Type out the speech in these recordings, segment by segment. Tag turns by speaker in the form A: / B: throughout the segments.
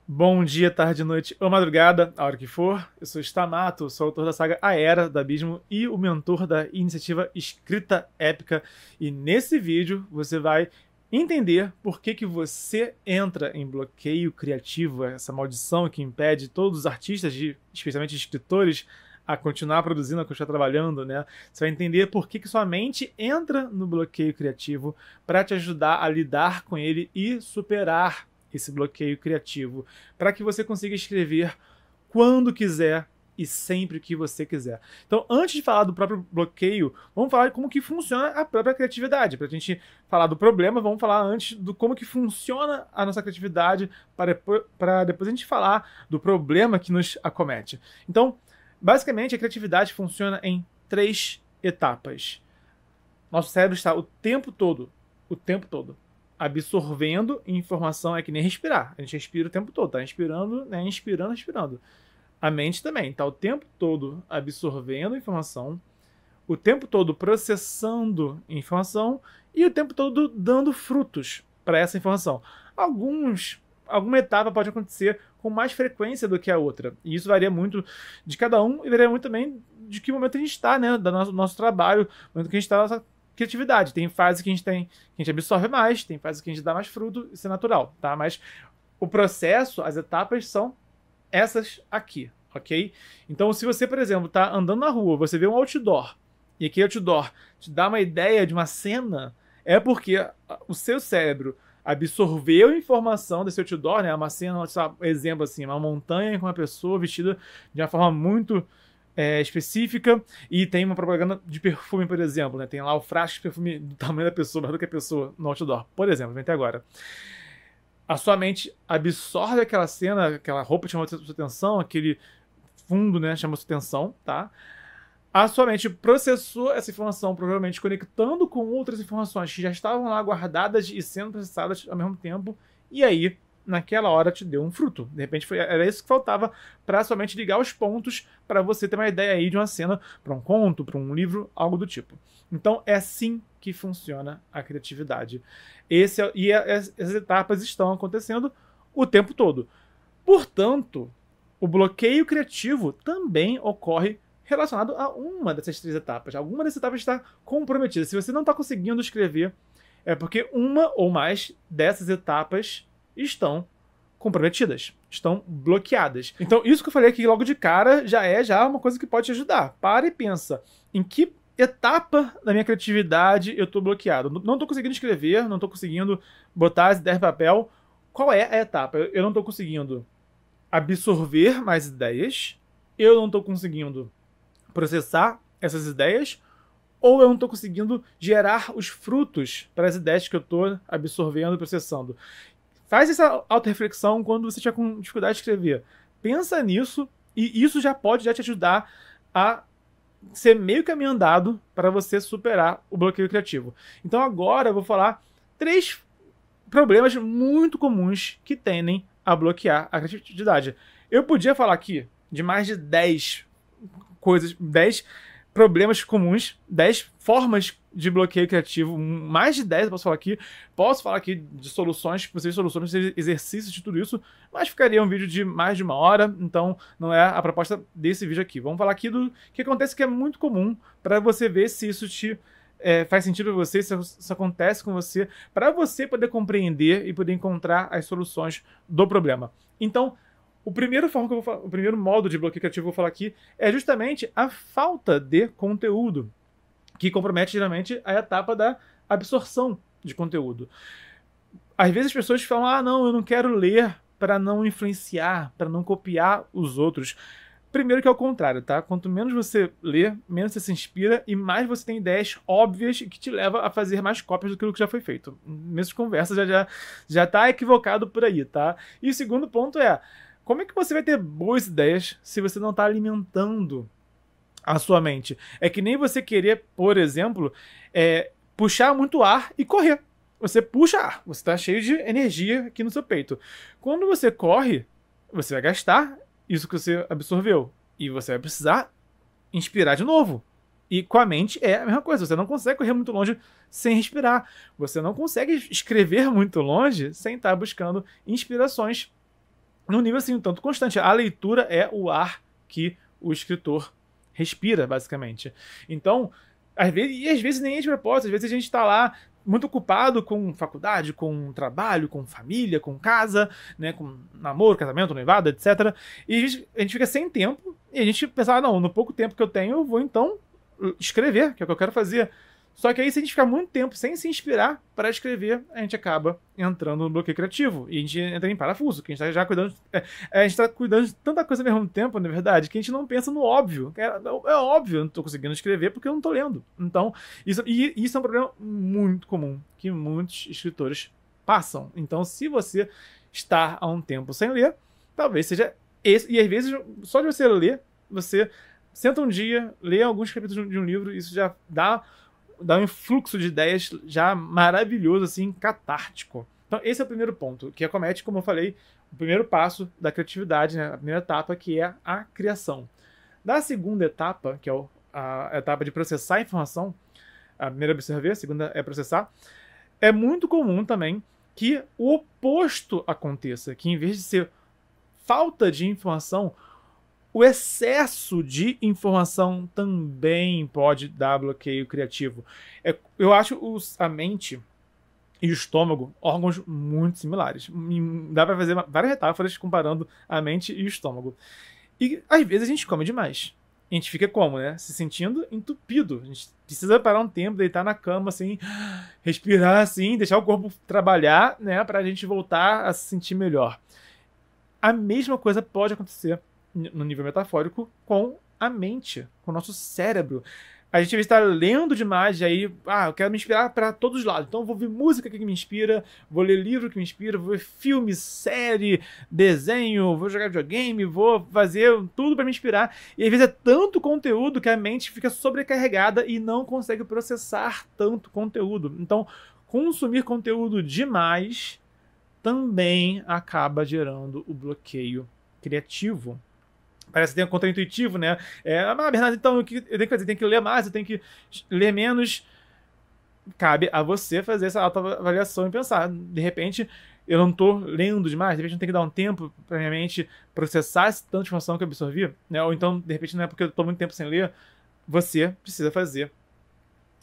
A: Bom dia, tarde, noite ou madrugada, a hora que for. Eu sou Stamato, sou autor da saga A Era do Abismo e o mentor da iniciativa Escrita Épica. E nesse vídeo você vai entender por que você entra em bloqueio criativo, essa maldição que impede todos os artistas, especialmente escritores, a continuar produzindo, a continuar trabalhando, né? Você vai entender por que sua mente entra no bloqueio criativo para te ajudar a lidar com ele e superar esse bloqueio criativo, para que você consiga escrever quando quiser e sempre que você quiser. Então, antes de falar do próprio bloqueio, vamos falar de como que funciona a própria criatividade. Para a gente falar do problema, vamos falar antes do como que funciona a nossa criatividade, para depois a gente falar do problema que nos acomete. Então, basicamente, a criatividade funciona em 3 etapas. Nosso cérebro está o tempo todo, absorvendo informação. É que nem respirar. A gente respira o tempo todo, tá inspirando, né? Inspirando, respirando. A mente também está o tempo todo absorvendo informação, o tempo todo processando informação e o tempo todo dando frutos para essa informação. Alguma etapa pode acontecer com mais frequência do que a outra. E isso varia muito de cada um e varia muito também de que momento a gente está, né? Do nosso trabalho, no momento que a gente está na nossa criatividade. Tem fase que a gente absorve mais, tem fase que a gente dá mais fruto, isso é natural, tá? Mas o processo, as etapas são essas aqui, ok? Então, se você, por exemplo, está andando na rua, você vê um outdoor, e aquele outdoor te dá uma ideia de uma cena, é porque o seu cérebro absorveu informação desse outdoor, né? Uma cena, exemplo assim, uma montanha com uma pessoa vestida de uma forma muito específica, e tem uma propaganda de perfume, por exemplo, né? Tem lá o frasco de perfume do tamanho da pessoa, maior do que a pessoa no outdoor, por exemplo, vem até agora. A sua mente absorve aquela cena, aquela roupa chamou sua atenção, aquele fundo, né, chamou sua atenção, tá? A sua mente processou essa informação, provavelmente conectando com outras informações que já estavam lá guardadas e sendo processadas ao mesmo tempo, e aí, naquela hora, te deu um fruto. De repente, era isso que faltava para sua mente ligar os pontos para você ter uma ideia aí de uma cena, para um conto, para um livro, algo do tipo. Então, é assim que funciona a criatividade. Essas etapas estão acontecendo o tempo todo. Portanto, o bloqueio criativo também ocorre relacionado a uma dessas 3 etapas. Alguma dessas etapas está comprometida. Se você não está conseguindo escrever, é porque uma ou mais dessas etapas estão comprometidas, estão bloqueadas. Então, isso que eu falei aqui logo de cara já é uma coisa que pode te ajudar. Para e pensa em que etapa da minha criatividade eu estou bloqueado. Não estou conseguindo escrever, não estou conseguindo botar as ideias no papel. Qual é a etapa? Eu não estou conseguindo absorver mais ideias, eu não estou conseguindo processar essas ideias, ou eu não estou conseguindo gerar os frutos para as ideias que eu estou absorvendo e processando. Faz essa autorreflexão quando você estiver com dificuldade de escrever. Pensa nisso, e isso já pode te ajudar a ser meio caminho andado para você superar o bloqueio criativo. Então agora eu vou falar 3 problemas muito comuns que tendem a bloquear a criatividade. Eu podia falar aqui de mais de 10 coisas, 10 problemas comuns, 10 formas de bloqueio criativo, mais de 10 eu posso falar aqui de soluções, possíveis soluções, exercícios de tudo isso, mas ficaria um vídeo de mais de 1 hora, então não é a proposta desse vídeo aqui. Vamos falar aqui do que acontece, que é muito comum, para você ver se isso te faz sentido para você, se isso acontece com você, para você poder compreender e poder encontrar as soluções do problema. Então, o primeiro modo de bloqueio criativo que eu vou falar aqui é justamente a falta de conteúdo, que compromete geralmente a etapa da absorção de conteúdo. Às vezes as pessoas falam, ah, não, eu não quero ler para não influenciar, para não copiar os outros. Primeiro que é o contrário, tá? Quanto menos você lê, menos você se inspira e mais você tem ideias óbvias que te levam a fazer mais cópias do que já foi feito. Nessas conversas já tá equivocado por aí, tá? E o segundo ponto é, como é que você vai ter boas ideias se você não está alimentando a sua mente? É que nem você querer, por exemplo, puxar muito ar e correr. Você puxa ar, você está cheio de energia aqui no seu peito. Quando você corre, você vai gastar isso que você absorveu. E você vai precisar inspirar de novo. E com a mente é a mesma coisa. Você não consegue correr muito longe sem respirar. Você não consegue escrever muito longe sem estar buscando inspirações num nível assim, um tanto constante. A leitura é o ar que o escritor respira, basicamente. Então, às vezes nem é de propósito, às vezes a gente está lá muito ocupado com faculdade, com trabalho, com família, com casa, né, com namoro, casamento, noivado, etc. E a gente fica sem tempo e a gente pensa, não, no pouco tempo que eu tenho, eu vou então escrever, que é o que eu quero fazer. Só que aí, se a gente ficar muito tempo sem se inspirar para escrever, a gente acaba entrando no bloqueio criativo. E a gente entra em parafuso, que a gente está já cuidando. A gente está cuidando de tanta coisa ao mesmo tempo, na verdade, que a gente não pensa no óbvio. É óbvio, eu não estou conseguindo escrever porque eu não estou lendo. Então, isso é um problema muito comum que muitos escritores passam. Então, se você está há um tempo sem ler, talvez seja esse. E às vezes, só de você ler, você senta um dia, lê alguns capítulos de um livro, isso já dá um influxo de ideias já maravilhoso, assim, catártico. Então, esse é o primeiro ponto, que acomete, como eu falei, o primeiro passo da criatividade, né? A primeira etapa, que é a criação. Da segunda etapa, que é a etapa de processar a informação, a primeira é absorver, a segunda é processar, é muito comum também que o oposto aconteça, que em vez de ser falta de informação, o excesso de informação também pode dar bloqueio criativo. Eu acho a mente e o estômago órgãos muito similares. Dá para fazer várias metáforas comparando a mente e o estômago. E às vezes a gente come demais. A gente fica como, né? Se sentindo entupido. A gente precisa parar um tempo, deitar na cama, assim, respirar, assim, deixar o corpo trabalhar, né? Pra gente voltar a se sentir melhor. A mesma coisa pode acontecer no nível metafórico, com a mente, com o nosso cérebro. A gente está lendo demais, e aí, eu quero me inspirar para todos os lados. Então eu vou ver música que me inspira, vou ler livro que me inspira, vou ver filme, série, desenho, vou jogar videogame, vou fazer tudo para me inspirar. E às vezes é tanto conteúdo que a mente fica sobrecarregada e não consegue processar tanto conteúdo. Então, consumir conteúdo demais também acaba gerando o bloqueio criativo. Parece que tem um contraintuitivo, né? Bernardo, então o que eu tenho que fazer? Eu tenho que ler mais, eu tenho que ler menos. Cabe a você fazer essa autoavaliação e pensar. De repente, eu não estou lendo demais, de repente eu tenho que dar um tempo para minha mente processar essa tanta informação que eu absorvi, né? Ou então, de repente, não é porque eu estou muito tempo sem ler, você precisa fazer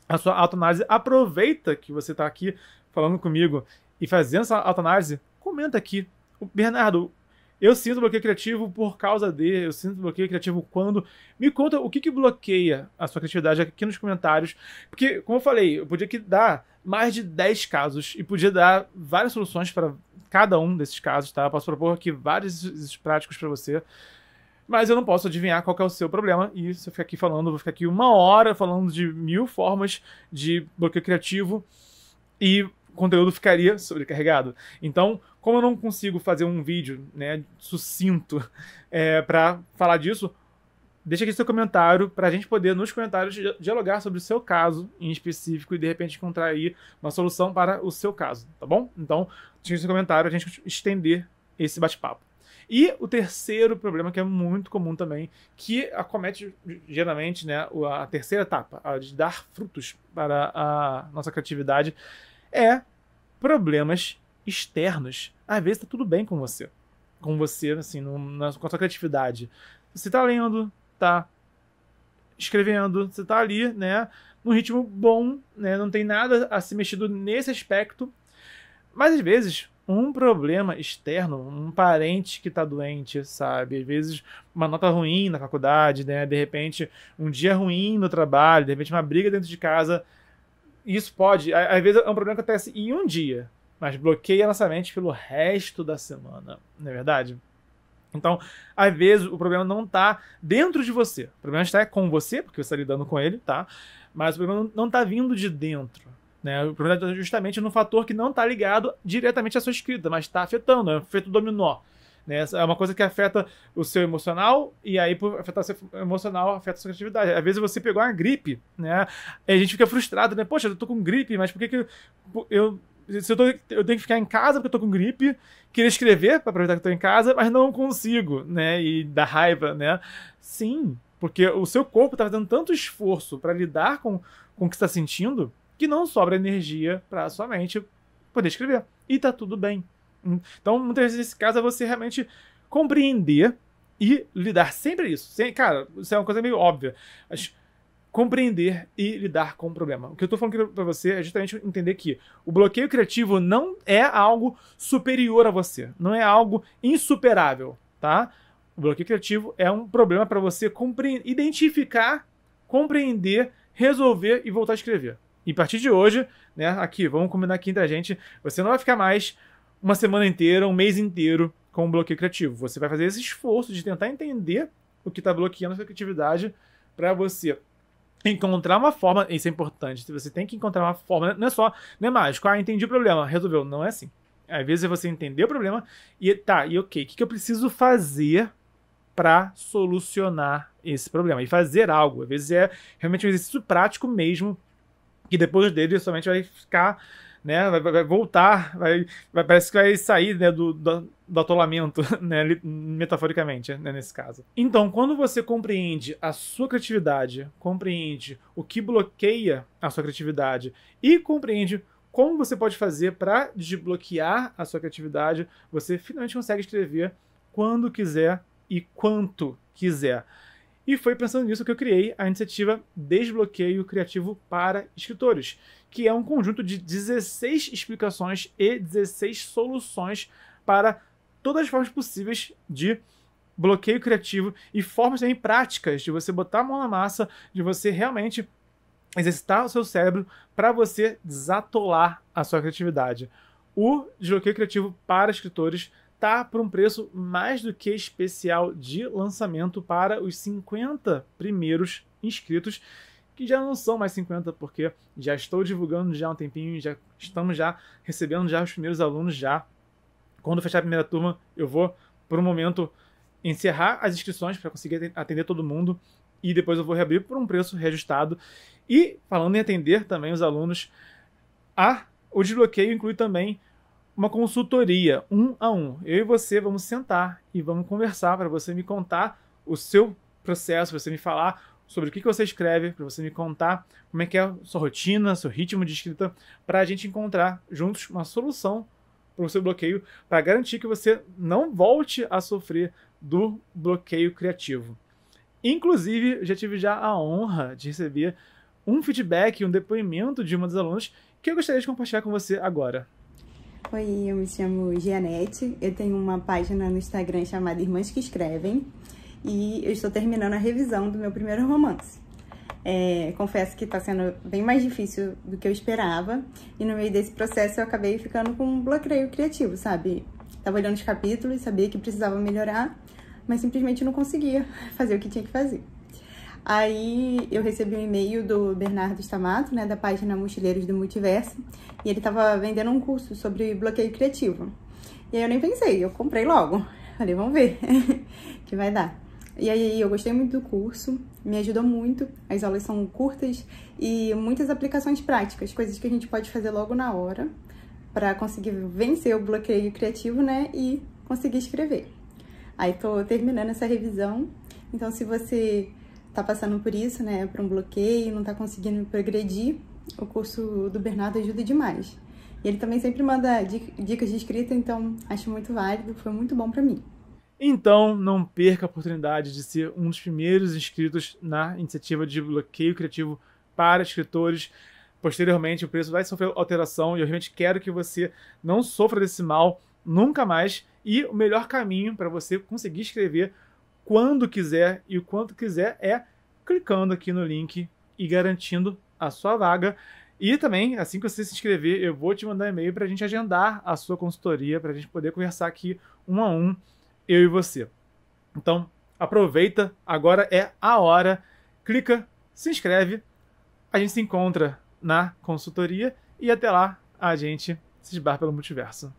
A: a sua autoanálise. Aproveita que você está aqui falando comigo e fazendo essa autoanálise, comenta aqui. Bernardo, eu sinto bloqueio criativo por causa de... Eu sinto bloqueio criativo quando... Me conta o que bloqueia a sua criatividade aqui nos comentários. Porque, como eu falei, eu podia aqui dar mais de 10 casos e podia dar várias soluções para cada um desses casos, tá? Eu posso propor aqui vários exercícios práticos para você. Mas eu não posso adivinhar qual que é o seu problema. E se eu ficar aqui falando, eu vou ficar aqui 1 hora falando de 1000 formas de bloqueio criativo. E o conteúdo ficaria sobrecarregado. Então, como eu não consigo fazer um vídeo, né, sucinto para falar disso, deixa aqui seu comentário para a gente poder, nos comentários, dialogar sobre o seu caso em específico e, de repente, encontrar aí uma solução para o seu caso, tá bom? Então, deixa aqui seu comentário para a gente estender esse bate-papo. E o terceiro problema, que é muito comum também, que acomete geralmente, né, a terceira etapa, a de dar frutos para a nossa criatividade, é problemas externos. Às vezes tá tudo bem com você, assim, com a sua criatividade. Você tá lendo, tá escrevendo, você tá ali, né, num ritmo bom, né, não tem nada a se mexido nesse aspecto, mas às vezes um problema externo, um parente que tá doente, sabe, às vezes uma nota ruim na faculdade, né, de repente um dia ruim no trabalho, de repente uma briga dentro de casa, isso pode, às vezes é um problema que acontece em um dia, mas bloqueia nossa mente pelo resto da semana, não é verdade? Então, às vezes, o problema não está dentro de você. O problema está com você, porque você está lidando com ele, tá? Mas o problema não está vindo de dentro, né? O problema está justamente no fator que não está ligado diretamente à sua escrita, mas está afetando, é um efeito dominó. Né? É uma coisa que afeta o seu emocional, e aí, por afetar o seu emocional, afeta a sua criatividade. Às vezes você pegou uma gripe, né? E a gente fica frustrado, né? Poxa, eu tô com gripe, mas por que eu tenho que ficar em casa porque eu tô com gripe, queria escrever para aproveitar que eu tô em casa, mas não consigo, né? E dá raiva, né? Sim, porque o seu corpo tá fazendo tanto esforço para lidar com o que está sentindo que não sobra energia para sua mente poder escrever. E tá tudo bem. Então, muitas vezes, nesse caso, é você realmente compreender e lidar sempre isso. Cara, isso é uma coisa meio óbvia. Mas compreender e lidar com o problema. O que eu tô falando aqui pra você é justamente entender que o bloqueio criativo não é algo superior a você. Não é algo insuperável, tá? O bloqueio criativo é um problema para você identificar, compreender, resolver e voltar a escrever. E a partir de hoje, né, aqui, vamos combinar aqui entre a gente, você não vai ficar mais uma semana inteira, um mês inteiro com o bloqueio criativo. Você vai fazer esse esforço de tentar entender o que está bloqueando a sua criatividade para você encontrar uma forma. Isso é importante. Você tem que encontrar uma forma. Não é mágico. Entendi o problema, resolveu. Não é assim. Às vezes é você entender o problema e ok, o que eu preciso fazer para solucionar esse problema? E fazer algo. Às vezes é realmente um exercício prático mesmo, que depois dele somente vai ficar, né, vai voltar, parece que vai sair, né, do atolamento, né, metaforicamente, né, nesse caso. Então, quando você compreende a sua criatividade, compreende o que bloqueia a sua criatividade e compreende como você pode fazer para desbloquear a sua criatividade, você finalmente consegue escrever quando quiser e quanto quiser. E foi pensando nisso que eu criei a iniciativa Desbloqueio Criativo para Escritores, que é um conjunto de 16 explicações e 16 soluções para todas as formas possíveis de bloqueio criativo e formas também práticas de você botar a mão na massa, de você realmente exercitar o seu cérebro para você desatolar a sua criatividade. O Desbloqueio Criativo para Escritores tá por um preço mais do que especial de lançamento para os 50 primeiros inscritos, que já não são mais 50, porque já estou divulgando já há um tempinho, já estamos já recebendo já os primeiros alunos já. Quando fechar a primeira turma, eu vou, por um momento, encerrar as inscrições para conseguir atender todo mundo e depois eu vou reabrir por um preço reajustado. E, falando em atender também os alunos, o desbloqueio inclui também uma consultoria 1 a 1. Eu e você vamos sentar e vamos conversar para você me contar o seu processo, você me falar sobre o que você escreve, para você me contar como é que é a sua rotina, seu ritmo de escrita, para a gente encontrar juntos uma solução para o seu bloqueio, para garantir que você não volte a sofrer do bloqueio criativo. Inclusive, eu já tive a honra de receber um feedback, um depoimento de uma das alunas que eu gostaria de compartilhar com você agora.
B: Oi, eu me chamo Gianete, eu tenho uma página no Instagram chamada Irmãs que Escrevem e eu estou terminando a revisão do meu primeiro romance. Confesso que está sendo bem mais difícil do que eu esperava e no meio desse processo eu acabei ficando com um bloqueio criativo, sabe? Tava olhando os capítulos, sabia que precisava melhorar, mas simplesmente não conseguia fazer o que tinha que fazer. Aí eu recebi um e-mail do Bernardo Stamato, né, da página Mochileiros do Multiverso, e ele tava vendendo um curso sobre bloqueio criativo. E aí eu nem pensei, eu comprei logo. Falei, vamos ver que vai dar. E aí eu gostei muito do curso, me ajudou muito, as aulas são curtas e muitas aplicações práticas, coisas que a gente pode fazer logo na hora para conseguir vencer o bloqueio criativo, né, e conseguir escrever. Aí tô terminando essa revisão, então se você tá passando por isso, né, por um bloqueio, não tá conseguindo progredir, o curso do Bernardo ajuda demais. E ele também sempre manda dicas de escrita, então acho muito válido, foi muito bom para mim.
A: Então, não perca a oportunidade de ser um dos primeiros inscritos na iniciativa de bloqueio criativo para escritores. Posteriormente, o preço vai sofrer alteração e eu realmente quero que você não sofra desse mal nunca mais. E o melhor caminho para você conseguir escrever quando quiser e o quanto quiser é clicando aqui no link e garantindo a sua vaga. E também, assim que você se inscrever, eu vou te mandar e-mail para a gente agendar a sua consultoria, para a gente poder conversar aqui 1 a 1, eu e você. Então, aproveita, agora é a hora, clica, se inscreve, a gente se encontra na consultoria e até lá a gente se esbarra pelo multiverso.